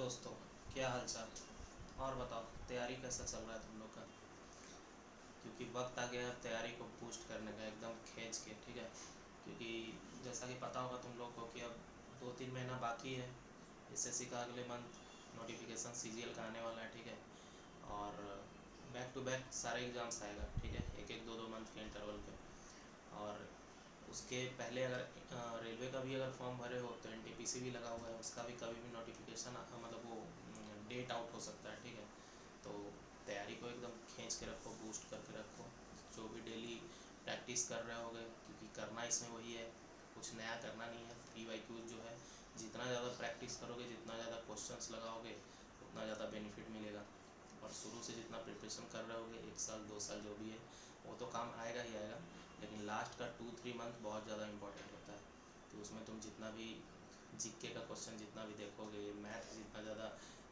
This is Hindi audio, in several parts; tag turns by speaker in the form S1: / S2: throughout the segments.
S1: दोस्तों, क्या हाल चाल। और बताओ, तैयारी कैसा चल रहा है तुम लोग का? क्योंकि वक्त आ गया है तैयारी को बूस्ट करने का, एकदम खींच के, ठीक है। क्योंकि जैसा कि पता होगा तुम लोग को कि अब 2-3 महीना बाकी है। एसएससी का अगले मंथ नोटिफिकेशन सीजीएल का आने वाला है, ठीक है। और बैक टू बैक सारे एग्ज़ाम्स आएगा, ठीक है, एक एक 2-2 मंथ के इंटरवल पे। और उसके पहले अगर रेलवे का भी अगर फॉर्म भरे हो तो एनटीपीसी भी लगा हुआ है, उसका भी कभी भी नोटिफिकेशन मतलब वो डेट आउट हो सकता है, ठीक है। तो तैयारी को एकदम खींच के रखो, बूस्ट करके रखो। जो भी डेली प्रैक्टिस कर रहे होगे, क्योंकि करना इसमें वही है, कुछ नया करना नहीं है। PYQ जो है, जितना ज़्यादा प्रैक्टिस करोगे, जितना ज़्यादा क्वेश्चंस लगाओगे, उतना ज़्यादा बेनिफिट मिलेगा। और शुरू से जितना प्रिपरेशन कर रहे होगे, 1 साल 2 साल जो भी है, वो तो काम आएगा ही आएगा। लेकिन लास्ट का 2-3 मंथ बहुत ज़्यादा इंपॉर्टेंट होता है। तो उसमें तुम जितना भी जीके का क्वेश्चन जितना भी देखोगे, मैथ जितना ज़्यादा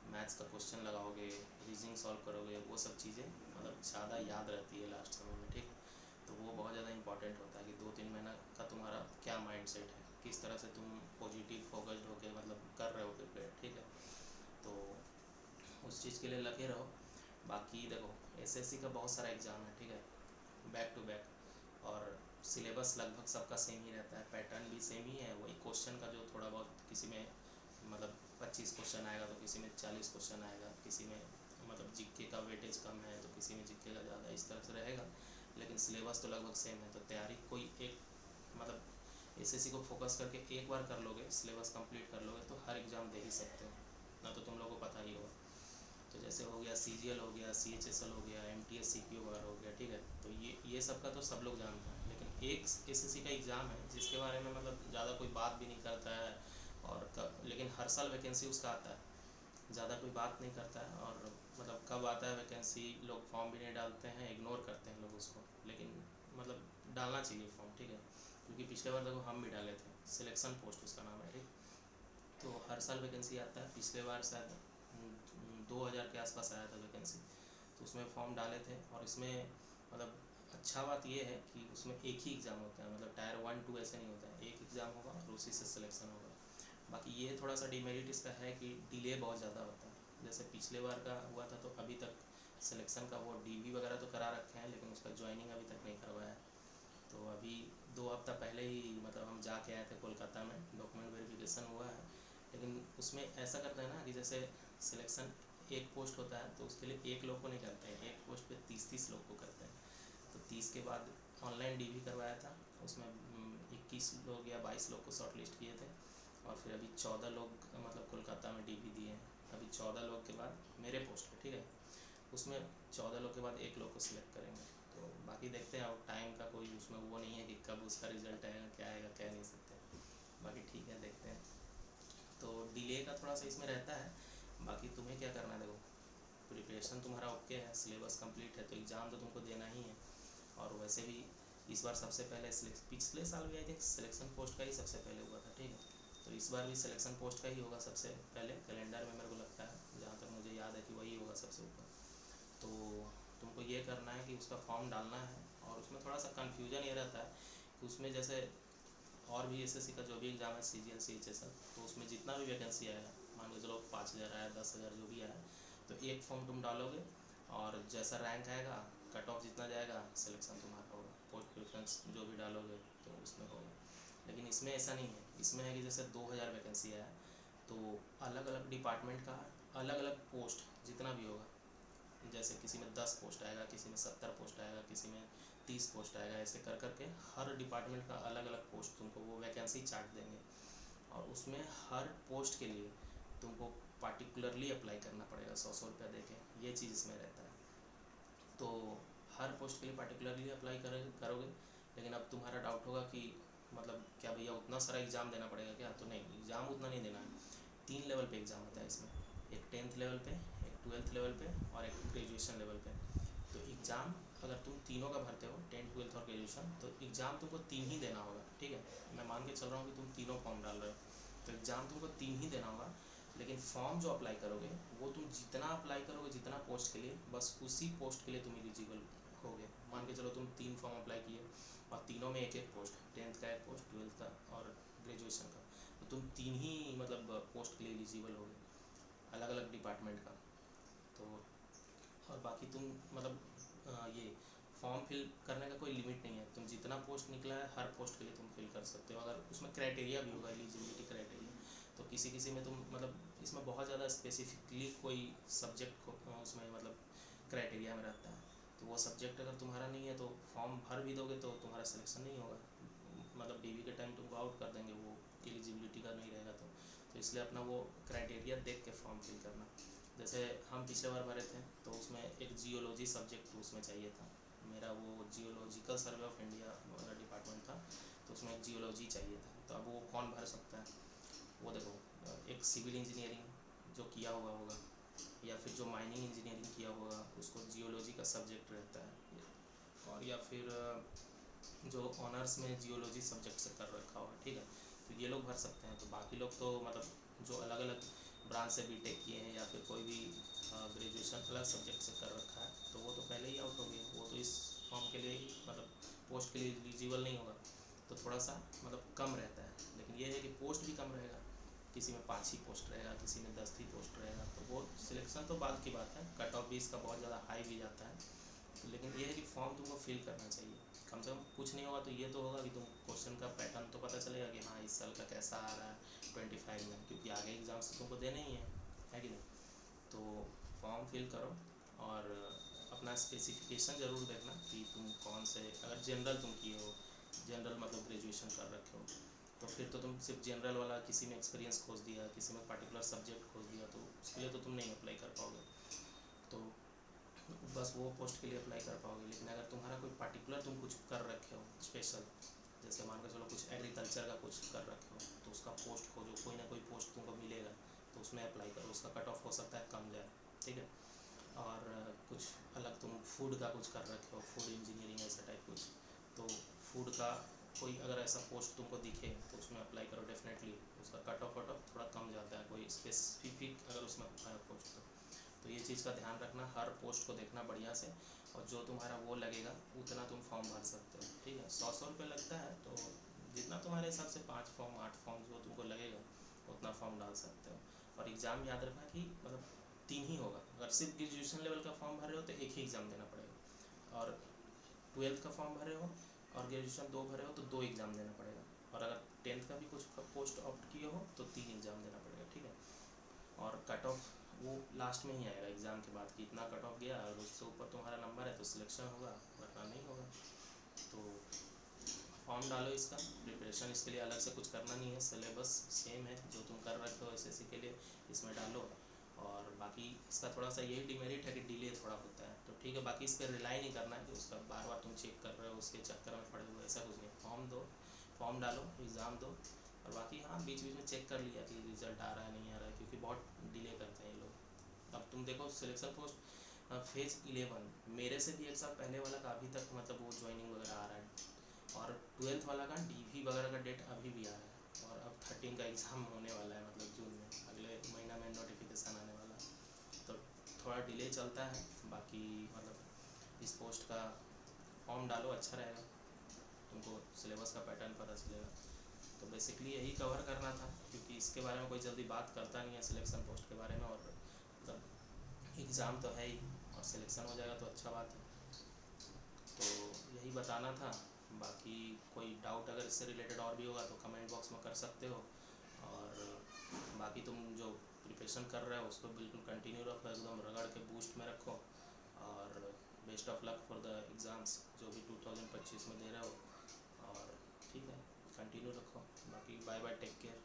S1: मैथ्स का क्वेश्चन लगाओगे, रीजनिंग सॉल्व करोगे, वो सब चीज़ें मतलब ज़्यादा याद रहती है लास्ट समय में, ठीक। तो वो बहुत ज़्यादा इंपॉर्टेंट होता है कि 2-3 महीना का तुम्हारा क्या माइंडसेट है, किस तरह से तुम पॉजिटिव फोकस्ड होकर मतलब कर रहे हो प्रिपेयर, ठीक है। तो उस चीज़ के लिए लगे रहो। बाकी देखो, एसएससी का बहुत सारा एग्ज़ाम है, ठीक है, बैक टू बैक। और सिलेबस लगभग सबका सेम ही रहता है, पैटर्न भी सेम ही है। वही क्वेश्चन का जो थोड़ा बहुत किसी में मतलब 25 क्वेश्चन आएगा तो किसी में 40 क्वेश्चन आएगा, किसी में मतलब जीके का वेटेज कम है तो किसी में जीके का ज़्यादा, इस तरह से रहेगा। लेकिन सिलेबस तो लगभग सेम है। तो तैयारी कोई एक मतलब एसएससी को फोकस करके एक बार कर लोगे, सिलेबस कंप्लीट कर लोगे, तो हर एग्ज़ाम दे ही सकते हो ना। तो तुम लोगों को पता ही होगा। तो जैसे हो गया सीजीएल, हो गया CHSL, हो गया MTS CPO वगैरह हो गया, ठीक है। तो ये सब का तो सब लोग जानते हैं। लेकिन एक एसएससी का एग्ज़ाम है जिसके बारे में मतलब ज़्यादा कोई बात भी नहीं करता है। और लेकिन हर साल वैकेंसी उसका आता है, ज़्यादा कोई बात नहीं करता है। और मतलब कब आता है वैकेंसी, लोग फॉर्म भी नहीं डालते हैं, इग्नोर करते हैं लोग उसको। लेकिन मतलब डालना चाहिए फॉर्म, ठीक है। क्योंकि पिछले बार देखो हम भी डाले थे, सिलेक्शन पोस्ट उसका नाम है, ठीक। तो हर साल वैकेंसी आता है। पिछले बार शायद 2000 के आसपास आया था वैकेंसी। तो उसमें फॉर्म डाले थे। और इसमें मतलब अच्छा बात ये है कि उसमें एक ही एग्ज़ाम होता है, मतलब टायर 1-2 ऐसे नहीं होता है, एक एग्ज़ाम होगा और उसी से सिलेक्शन होगा। बाकी ये थोड़ा सा डिमेरिट इसका है कि डिले बहुत ज़्यादा होता है। जैसे पिछले बार का हुआ था तो अभी तक सिलेक्शन का वो DV वगैरह तो करा रखे हैं, लेकिन उसका ज्वाइनिंग अभी तक नहीं करवाया है। तो अभी 2 हफ्ता पहले ही मतलब हम जाके आए थे कोलकाता में, डॉक्यूमेंट वेरिफिकेशन हुआ है। लेकिन उसमें ऐसा करते हैं ना कि जैसे सिलेक्शन एक पोस्ट होता है तो उसके लिए एक लोग को नहीं करते हैं, एक पोस्ट पे 30-30 लोग को करते हैं। तो 30 के बाद ऑनलाइन DV करवाया था, उसमें 21 लोग या 22 लोग को शॉर्ट लिस्ट किए थे। और फिर अभी 14 लोग मतलब कोलकाता में DV दिए हैं। अभी 14 लोग के बाद मेरे पोस्ट पे, ठीक है, उसमें 14 लोग के बाद एक लोग को सिलेक्ट करेंगे। तो बाकी देखते हैं, अब टाइम का कोई उसमें वो नहीं है कि कब उसका रिज़ल्ट आएगा, क्या आएगा, कह नहीं सकते। बाकी ठीक है, देखते हैं। तो डिले का थोड़ा सा इसमें रहता है। बाकी तुम्हें क्या करना है, देखो, प्रिपरेशन तुम्हारा ओके है, सिलेबस कंप्लीट है, तो एग्ज़ाम तो तुमको देना ही है। और वैसे भी इस बार सबसे पहले पिछले साल भी आई थिंक सिलेक्शन पोस्ट का ही सबसे पहले हुआ था, ठीक है। तो इस बार भी सिलेक्शन पोस्ट का ही होगा सबसे पहले कैलेंडर में, मेरे को लगता है, जहाँ तक मुझे याद है कि वही होगा सबसे ऊपर। तो तुमको ये करना है कि उसका फॉर्म डालना है। और उसमें थोड़ा सा कन्फ्यूजन ये रहता है कि उसमें जैसे और भी एसएससी का जो भी एग्ज़ाम है, CGL CHSL, तो उसमें जितना भी वैकेंसी आएगा, मान के चलो 5000 आया, 10,000 जो भी आया, तो एक फॉर्म तुम डालोगे और जैसा रैंक आएगा, कट ऑफ जितना जाएगा, सिलेक्शन तुम्हारा होगा। पोस्ट प्रेफरेंस जो भी डालोगे तो उसमें होगा। लेकिन इसमें ऐसा नहीं है। इसमें है कि जैसे 2000 वैकेंसी आया तो अलग अलग डिपार्टमेंट का अलग अलग पोस्ट जितना भी होगा, जैसे किसी में 10 पोस्ट आएगा, किसी में 70 पोस्ट आएगा, किसी में 30 पोस्ट आएगा, ऐसे कर करके हर डिपार्टमेंट का अलग अलग पोस्ट तुमको वो वैकेंसी चार्ट देंगे। और उसमें हर पोस्ट के लिए तुमको पार्टिकुलरली अप्लाई करना पड़ेगा, 100-100 रुपया दे के। ये चीज़ इसमें रहता है। तो हर पोस्ट के लिए पार्टिकुलरली अप्लाई करोगे। लेकिन अब तुम्हारा डाउट होगा कि मतलब क्या भैया उतना सारा एग्ज़ाम देना पड़ेगा क्या? तो नहीं, एग्ज़ाम उतना नहीं देना है। 3 लेवल पे एग्ज़ाम होता है इसमें, एक 10th लेवल पे, एक 12th लेवल पे और एक ग्रेजुएशन लेवल पे। तो एग्ज़ाम अगर तुम तीनों का भरते हो, 10th 12th और ग्रेजुएशन, तो एग्ज़ाम तुमको 3 ही देना होगा, ठीक है। मैं मान के चल रहा हूँ कि तुम तीनों फॉर्म डाल रहे हो, तो एग्ज़ाम तुमको 3 ही देना होगा। लेकिन फॉर्म जो अप्लाई करोगे, वो तुम जितना अप्लाई करोगे, जितना पोस्ट के लिए, बस उसी पोस्ट के लिए तुम एलिजिबल होगे। मान के चलो तुम 3 फॉर्म अप्लाई किए और तीनों में एक एक पोस्ट, 10th का एक पोस्ट, 12th का और ग्रेजुएशन का, तो तुम 3 ही मतलब पोस्ट के लिए एलिजिबल होगे। अलग अलग अलग डिपार्टमेंट का। तो और बाकी तुम मतलब ये फॉर्म फिल करने का कोई लिमिट नहीं है, तुम जितना पोस्ट निकला है हर पोस्ट के लिए तुम फिल कर सकते हो। अगर उसमें क्राइटेरिया भी होगा, एलिजिबिलिटी क्राइटेरिया, तो किसी किसी में तुम मतलब इसमें बहुत ज़्यादा स्पेसिफिकली कोई सब्जेक्ट को उसमें मतलब क्राइटेरिया में रहता है, तो वो सब्जेक्ट अगर तुम्हारा नहीं है तो फॉर्म भर भी दोगे तो तुम्हारा सिलेक्शन नहीं होगा, मतलब डीवी के टाइम तुमको आउट कर देंगे, वो एलिजिबिलिटी का नहीं रहेगा। तो इसलिए अपना वो क्राइटेरिया देख के फॉर्म फिल करना। जैसे हम पिछले बार भरे थे तो उसमें एक जियोलॉजी सब्जेक्ट उसमें चाहिए था, मेरा वो जियोलॉजिकल सर्वे ऑफ इंडिया वाला डिपार्टमेंट था, तो उसमें जियोलॉजी चाहिए था। तो अब वो कौन भर सकता है? वो देखो, एक सिविल इंजीनियरिंग जो किया हुआ होगा या फिर जो माइनिंग इंजीनियरिंग किया होगा उसको जियोलॉजी का सब्जेक्ट रहता है, और या फिर जो ऑनर्स में जियोलॉजी सब्जेक्ट से कर रखा होगा, ठीक है, तो ये लोग भर सकते हैं। तो बाकी लोग तो मतलब जो अलग अलग ब्रांच से बीटेक किए हैं या फिर कोई भी ग्रेजुएशन अलग सब्जेक्ट से कर रखा है तो वो तो पहले ही आउट हो गया, वो तो इस फॉर्म के लिए ही मतलब पोस्ट के लिए एलिजिबल नहीं होगा। तो थोड़ा सा मतलब कम रहता है, लेकिन ये है कि पोस्ट भी कम रहेगा, किसी में 5 ही पोस्ट रहेगा, किसी में 10 ही पोस्ट रहेगा, तो वो सिलेक्शन तो बाद की बात है, कट ऑफ भी इसका बहुत ज़्यादा हाई भी जाता है। तो लेकिन ये है कि फॉर्म तुमको फिल करना चाहिए, कम से कम कुछ नहीं होगा तो ये तो होगा कि तुम क्वेश्चन का पैटर्न तो पता चलेगा कि हाँ इस साल का कैसा आ रहा है 25 में, क्योंकि आगे एग्ज़ाम्स तो तुमको देने ही है कि नहीं। तो फॉर्म फिल करो और अपना स्पेसिफिकेशन ज़रूर देखना कि तुम कौन से, अगर जनरल तुम किए हो, जनरल मतलब ग्रेजुएशन कर रखे हो, तो फिर तो तुम सिर्फ जनरल वाला, किसी में एक्सपीरियंस खोज दिया, किसी में पर्टिकुलर सब्जेक्ट खोज दिया, तो उसके लिए तो तुम नहीं अप्लाई कर पाओगे, तो बस वो पोस्ट के लिए अप्लाई कर पाओगे। लेकिन अगर तुम्हारा कोई पर्टिकुलर तुम कुछ कर रखे हो स्पेशल, जैसे मान के चलो कुछ एग्रीकल्चर का कुछ कर रखे हो, तो उसका पोस्ट खोजो, कोई ना कोई पोस्ट तुमको मिलेगा तो उसमें अप्लाई करो, उसका कट ऑफ हो सकता है कम जाए, ठीक है। और कुछ अलग तुम फूड का कुछ कर रखे हो, फूड इंजीनियरिंग ऐसा टाइप कुछ, तो फूड का कोई अगर ऐसा पोस्ट तुमको दिखे तो उसमें अप्लाई करो डेफिनेटली, उसका कट ऑफ थोड़ा कम जाता है, कोई स्पेसिफिक अगर उसमें है पोस्ट तो ये चीज़ का ध्यान रखना, हर पोस्ट को देखना बढ़िया से, और जो तुम्हारा वो लगेगा उतना तुम फॉर्म भर सकते हो, ठीक है। 100 रुपये लगता है, तो जितना तुम्हारे हिसाब से 5 फॉर्म 8 फॉर्म जो तुमको लगेगा उतना फॉर्म डाल सकते हो। और एग्ज़ाम याद रखना कि मतलब 3 ही होगा, अगर सिर्फ ग्रेजुएशन लेवल का फॉर्म भर रहे हो तो एक ही एग्ज़ाम देना पड़ेगा, और 12th का फॉर्म भरे हो और ग्रेजुएशन 2 भरे हो तो 2 एग्ज़ाम देना पड़ेगा, और अगर 10th का भी कुछ पोस्ट ऑप्ट किए हो तो 3 एग्ज़ाम देना पड़ेगा, ठीक है। और कट ऑफ वो लास्ट में ही आएगा एग्ज़ाम के बाद कि इतना कट ऑफ गया, और उससे ऊपर तुम्हारा नंबर है तो सिलेक्शन होगा, वरना नहीं होगा। तो फॉर्म डालो, इसका प्रिपरेशन इसके लिए अलग से कुछ करना नहीं है, सिलेबस सेम है जो तुम कर रखे हो एसएससी के लिए, इसमें डालो। और बाकी इसका थोड़ा सा यही डिमेरिट है कि डिले थोड़ा होता है, तो ठीक है, बाकी इस पर रिलाई नहीं करना है कि उसका बार बार तुम चेक कर रहे हो, उसके चक्कर में पड़े हुए, ऐसा कुछ नहीं। फॉर्म दो, फॉर्म डालो, एग्ज़ाम दो, और बाकी हाँ बीच बीच में चेक कर लिया कि रिज़ल्ट आ रहा है नहीं आ रहा है, क्योंकि बहुत डिले करते हैं ये लोग। अब तुम देखो सिलेक्शन पोस्ट फेज़ 11, मेरे से भी एक साल पहले वाला का अभी तक मतलब वो ज्वाइनिंग वगैरह आ रहा है, और 12th वाला का डीवी वगैरह का डेट अभी भी आ रहा है, और अब 13 का एग्ज़ाम होने वाला है, मतलब जून में, अगले महीना में नोटिफिकेशन आने वाला है, तो थोड़ा डिले चलता है। बाकी मतलब इस पोस्ट का फॉर्म डालो, अच्छा रहेगा, तुमको सिलेबस का पैटर्न पता चलेगा। तो बेसिकली यही कवर करना था, क्योंकि इसके बारे में कोई जल्दी बात करता नहीं है सिलेक्शन पोस्ट के बारे में, और मतलब एग्ज़ाम तो है ही, और सिलेक्शन हो जाएगा तो अच्छा बात है। तो यही बताना था, बाकी कोई डाउट अगर इससे रिलेटेड और भी होगा तो कमेंट बॉक्स में कर सकते हो, और बाकी तुम जो प्रिपरेशन कर रहे हो उसको बिल्कुल कंटिन्यू रखो, एकदम रगड़ के बूस्ट में रखो, और best of luck for the exams जो भी 2025 में दे रहे हो, और ठीक है कंटिन्यू रखो। बाकी बाय बाय, टेक केयर।